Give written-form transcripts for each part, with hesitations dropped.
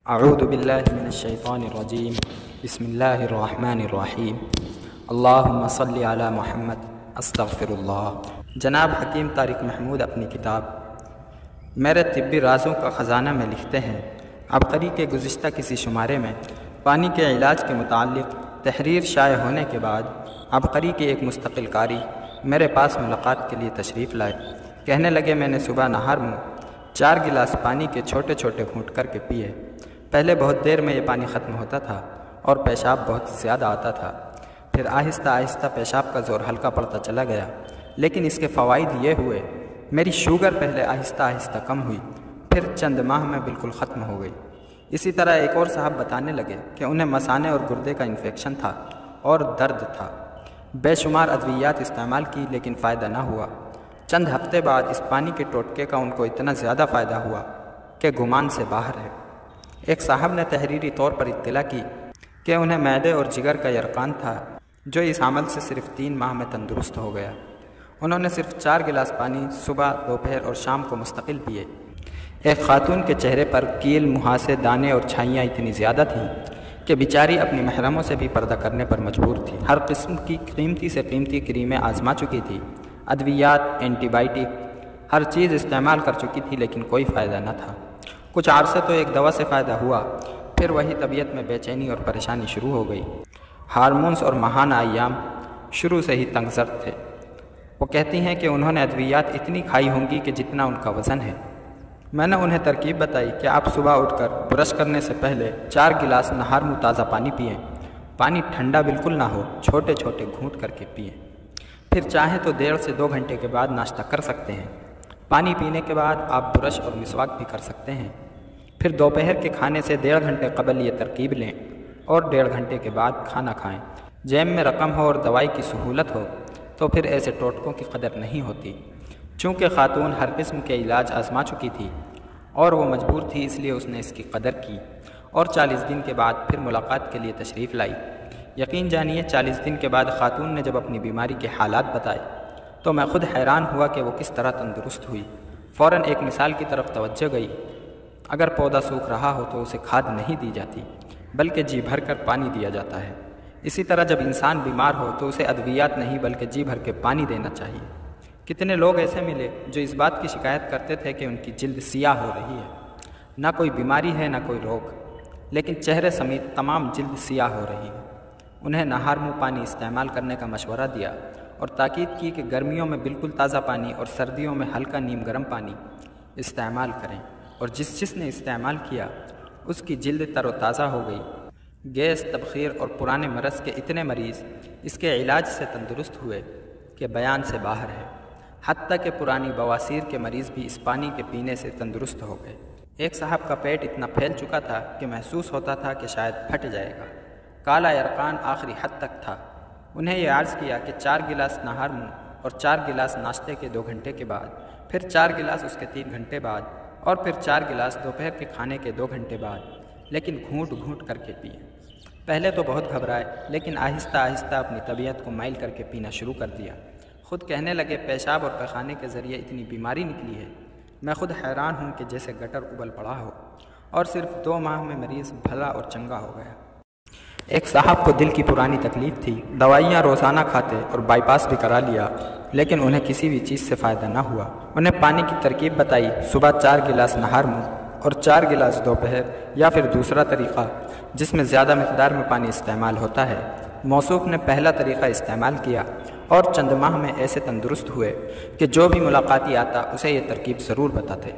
اعوذ باللہ من الشیطان الرجیم بسم اللہ الرحمن الرحیم اللہم صلی علی محمد استغفر اللہ۔ جناب حکیم طارق محمود اپنی کتاب میرے طبی رازوں کا خزانہ میں لکھتے ہیں، عبقری کے گزشتہ کسی شمارے میں پانی کے علاج کے متعلق تحریر شائع ہونے کے بعد عبقری کے ایک مستقل قاری میرے پاس ملاقات کے لیے تشریف لائے۔ کہنے لگے میں نے صبح نہار میں 4 گلاس پانی کے چھوٹے چھوٹے گھونٹ کر کے پیے۔ پہلے بہت دیر میں یہ پانی ختم ہوتا تھا اور پیشاب بہت زیادہ آتا تھا، پھر آہستہ آہستہ پیشاب کا زور ہلکا پڑتا چلا گیا، لیکن اس کے فوائد یہ ہوئے، میری شوگر پہلے آہستہ آہستہ کم ہوئی، پھر چند ماہ میں بالکل ختم ہو گئی۔ اسی طرح ایک اور صاحب بتانے لگے کہ انہیں مثانے اور گردے کا انفیکشن تھا اور درد تھا، بے شمار ادویات استعمال کی لیکن فائدہ نہ ہوا۔ چند ہفتے بعد اس پانی کے ٹوٹکے کا ان کو اتنا زیادہ فائدہ ہوا کہ گمان سے باہر ہے۔ ایک صاحب نے تحریری طور پر اطلاع کی کہ انہیں معدے اور جگر کا یرقان تھا، جو اس عمل سے صرف 3 ماہ میں تندرست ہو گیا۔ انہوں نے صرف 4 گلاس پانی صبح، دوپہر اور شام کو مستقل پیے۔ ایک خاتون کے چہرے پر کیل، مہاسے، دانے اور چھائیاں اتنی زیادہ تھیں کہ بیچاری اپنی محرموں سے بھی پردہ کرنے پر مجبور تھی۔ ہر قسم کی قیمتی سے قیمتی کریمیں آزما چکی تھی، ادویات، اینٹی بائیوٹک، ہر چیز استعمال کر چکی تھی، لیکن کوئی فائدہ نہ تھا۔ کچھ عرصے تو ایک دوا سے فائدہ ہوا، پھر وہی طبیعت میں بے چینی اور پریشانی شروع ہو گئی۔ ہارمونز اور ماہانہ ایام شروع سے ہی تنگ ضرب تھے۔ وہ کہتی ہیں کہ انہوں نے ادویات اتنی کھائی ہوں گی کہ جتنا ان کا وزن ہے۔ میں نے انہیں ترکیب بتائی کہ آپ صبح اٹھ کر برش کرنے سے پہلے 4 گلاس نہار منہ تازہ پانی پئیں۔ پانی ٹھنڈا بالکل نہ ہو، چھوٹے چھوٹے گھونٹ کر کے پئیں۔ پھر چاہیں تو 1.5 سے 2 گھنٹے کے بعد ناشتہ کر سکتے ہیں۔ پانی پینے کے بعد آپ برش اور مسواک بھی کر سکتے ہیں۔ پھر دوپہر کے کھانے سے 1.5 گھنٹے قبل یہ ترکیب لیں اور 1.5 گھنٹے کے بعد کھانا کھائیں۔ جیب میں رقم ہو اور دوائی کی سہولت ہو تو پھر ایسے ٹوٹکوں کی قدر نہیں ہوتی۔ چونکہ خاتون ہر قسم کے علاج آزما چکی تھی اور وہ مجبور تھی، اس لیے اس نے اس کی قدر کی اور 40 دن کے بعد پھر ملاقات کے لیے تشریف لائی۔ یقین جانیے 40 دن کے بعد خاتون نے جب اپنی بیماری کے حالات بتائے تو میں خود حیران ہوا کہ وہ کس طرح تندرست ہوئی۔ فوراً ایک مثال کی طرف توجہ گئی۔ اگر پودا سوکھ رہا ہو تو اسے کھاد نہیں دی جاتی، بلکہ جی بھر کر پانی دیا جاتا ہے۔ اسی طرح جب انسان بیمار ہو تو اسے ادویات نہیں بلکہ جی بھر کے پانی دینا چاہیے۔ کتنے لوگ ایسے ملے جو اس بات کی شکایت کرتے تھے کہ ان کی جلد سیاہ ہو رہی ہے، نہ کوئی بیماری ہے نہ کوئی روگ، لیکن چہرے سمیت تمام جلد سیاہ ہو رہی ہے۔ انہیں نہار منہ پانی استعمال کرنے کا مشورہ دیا اور تاکید کی کہ گرمیوں میں بالکل تازہ پانی اور سردیوں میں ہلکا نیم گرم پانی استعمال کریں، اور جس نے استعمال کیا اس کی جلد تر و تازہ ہو گئی۔ گیس، تبخیر اور پرانے مرض کے اتنے مریض اس کے علاج سے تندرست ہوئے کہ بیان سے باہر ہے۔ حتیٰ کہ پرانی بواسیر کے مریض بھی اس پانی کے پینے سے تندرست ہو گئے۔ ایک صاحب کا پیٹ اتنا پھیل چکا تھا کہ محسوس ہوتا تھا کہ شاید پھٹ جائے گا۔ کالا یرقان آخری حد تک تھا۔ انہیں یہ عرض کیا کہ 4 گلاس نہار منہ اور 4 گلاس ناشتے کے 2 گھنٹے کے بعد، پھر 4 گلاس اس کے 3 گھنٹے بعد، اور پھر 4 گلاس دوپہر کے کھانے کے 2 گھنٹے بعد، لیکن گھونٹ گھونٹ کر کے پیے۔ پہلے تو بہت گھبرائے، لیکن آہستہ آہستہ اپنی طبیعت کو مائل کر کے پینا شروع کر دیا۔ خود کہنے لگے پیشاب اور پیخانے کے ذریعے اتنی بیماری نکلی ہے، میں خود حیران ہوں کہ جیسے گٹر ابل پڑا ہو، اور صرف 2 ماہ میں مریض بھلا اور چنگا ہو گیا۔ ایک صاحب کو دل کی پرانی تکلیف تھی، دوائیاں روزانہ کھاتے اور بائی پاس بھی کرا لیا، لیکن انہیں کسی بھی چیز سے فائدہ نہ ہوا۔ انہیں پانی کی ترکیب بتائی، صبح 4 گلاس نہار منہ اور 4 گلاس دوپہر، یا پھر دوسرا طریقہ جس میں زیادہ مقدار میں پانی استعمال ہوتا ہے۔ موصوف نے پہلا طریقہ استعمال کیا اور چند ماہ میں ایسے تندرست ہوئے کہ جو بھی ملاقاتی آتا اسے یہ ترکیب ضرور بتاتے۔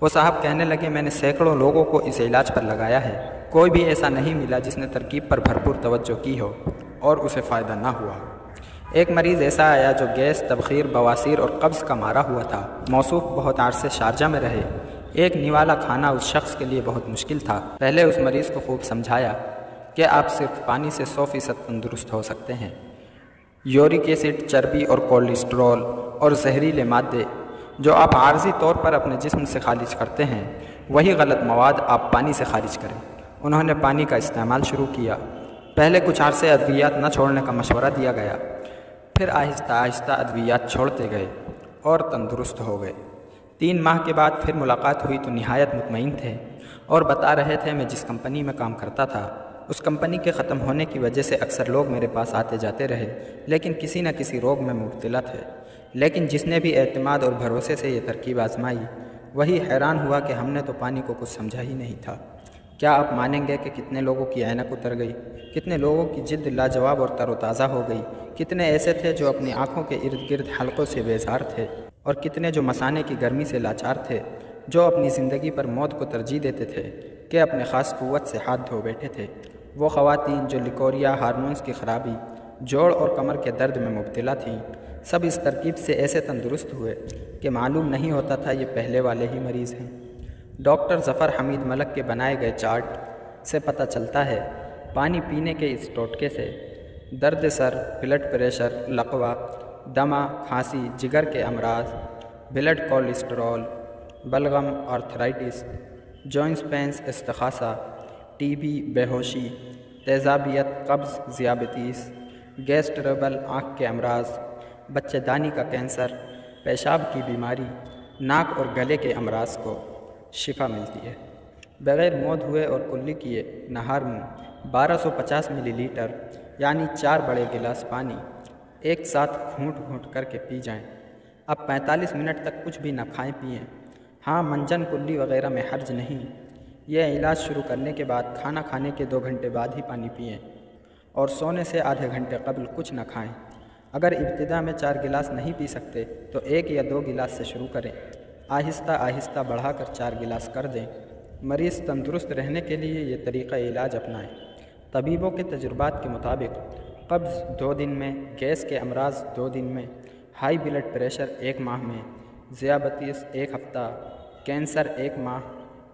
وہ صاحب کہنے لگے میں نے سینکڑوں لوگوں کو اس علاج پر لگایا ہے، کوئی بھی ایسا نہیں ملا جس نے ترکیب پر بھرپور توجہ کی ہو اور اسے فائدہ نہ ہوا ہو۔ ایک مریض ایسا آیا جو گیس، تبخیر، بواسیر اور قبض کا مارا ہوا تھا۔ موصوف بہت عرصے شارجہ میں رہے۔ ایک نوالا کھانا اس شخص کے لیے بہت مشکل تھا۔ پہلے اس مریض کو خوب سمجھایا کہ آپ صرف پانی سے 100% تندرست ہو سکتے ہیں۔ یورک ایسڈ، چربی اور کولیسٹرول اور زہریلے مادے جو آپ عارضی طور پر اپنے جسم سے خارج کرتے ہیں، وہی غلط مواد آپ پانی سے خارج کریں۔ انہوں نے پانی کا استعمال شروع کیا۔ پہلے کچھ عرصے ادویات نہ چھوڑنے کا مشورہ دیا گیا، پھر آہستہ آہستہ ادویات چھوڑتے گئے اور تندرست ہو گئے۔ 3 ماہ کے بعد پھر ملاقات ہوئی تو نہایت مطمئن تھے اور بتا رہے تھے میں جس کمپنی میں کام کرتا تھا اس کمپنی کے ختم ہونے کی وجہ سے اکثر لوگ میرے پاس آتے جاتے رہے، لیکن کسی نہ کسی روگ میں مبتلا تھے۔ لیکن جس نے بھی اعتماد اور بھروسے سے یہ ترکیب آزمائی وہی حیران ہوا کہ ہم نے تو پانی کو کچھ سمجھا ہی نہیں تھا۔ کیا آپ مانیں گے کہ کتنے لوگوں کی عینک اتر گئی، کتنے لوگوں کی جلد لاجواب اور تر و تازہ ہو گئی، کتنے ایسے تھے جو اپنی آنکھوں کے ارد گرد حلقوں سے بیزار تھے، اور کتنے جو مثانے کی گرمی سے لاچار تھے، جو اپنی زندگی پر موت کو ترجیح دیتے تھے کہ اپنے خاص قوت سے ہاتھ دھو بیٹھے تھے۔ وہ خواتین جو لیکوریا، ہارمونز کی خرابی، جوڑ اور کمر کے درد میں مبتلا تھیں، سب اس ترکیب سے ایسے تندرست ہوئے کہ معلوم نہیں ہوتا تھا یہ پہلے والے ہی مریض ہیں۔ ڈاکٹر ظفر حمید ملک کے بنائے گئے چارٹ سے پتہ چلتا ہے پانی پینے کے اس ٹوٹکے سے درد سر، بلڈ پریشر، لقوہ، دمہ، کھانسی، جگر کے امراض، بلڈ کولیسٹرول، بلغم، آرتھرائٹس، جوائنٹس پینس، استخاصہ، ٹی بی، بے ہوشی، تیزابیت، قبض، ذیابیطس، گیس ٹربل، آنکھ کے امراض، بچے دانی کا کینسر، پیشاب کی بیماری، ناک اور گلے کے امراض کو شفا ملتی ہے۔ بغیر منہ دھوئے اور کلی کیے نہار منہ 1250 ملی لیٹر یعنی 4 بڑے گلاس پانی ایک ساتھ گھونٹ گھونٹ کر کے پی جائیں۔ اب 45 منٹ تک کچھ بھی نہ کھائیں پئیں۔ ہاں، منجن، کلی وغیرہ میں حرج نہیں۔ یہ علاج شروع کرنے کے بعد کھانا کھانے کے 2 گھنٹے بعد ہی پانی پئیں اور سونے سے آدھے گھنٹے قبل کچھ نہ کھائیں۔ اگر ابتدا میں 4 گلاس نہیں پی سکتے تو 1 یا 2 گلاس سے شروع کریں، آہستہ آہستہ بڑھا کر 4 گلاس کر دیں۔ مریض تندرست رہنے کے لیے یہ طریقہ علاج اپنائیں۔ طبیبوں کے تجربات کے مطابق قبض 2 دن میں، گیس کے امراض 2 دن میں، ہائی بلڈ پریشر 1 ماہ میں، ذیابیطس 1 ہفتہ، کینسر 1 ماہ،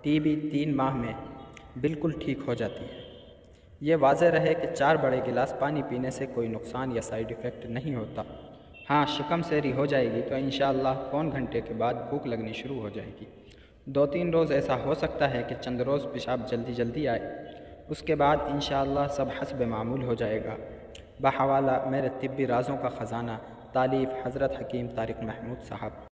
ٹی بی 3 ماہ میں بالکل ٹھیک ہو جاتی ہے۔ یہ واضح رہے کہ 4 بڑے گلاس پانی پینے سے کوئی نقصان یا سائیڈ ایفیکٹ نہیں ہوتا۔ ہاں، شکم سیری ہو جائے گی تو انشاءاللہ پون گھنٹے کے بعد بھوک لگنی شروع ہو جائے گی۔ 2-3 روز ایسا ہو سکتا ہے کہ چند روز پیشاب جلدی آئے، اس کے بعد انشاءاللہ سب حسب معمول ہو جائے گا۔ بحوالہ میرے طبی رازوں کا خزانہ، تالیف حضرت حکیم طارق محمود صاحب۔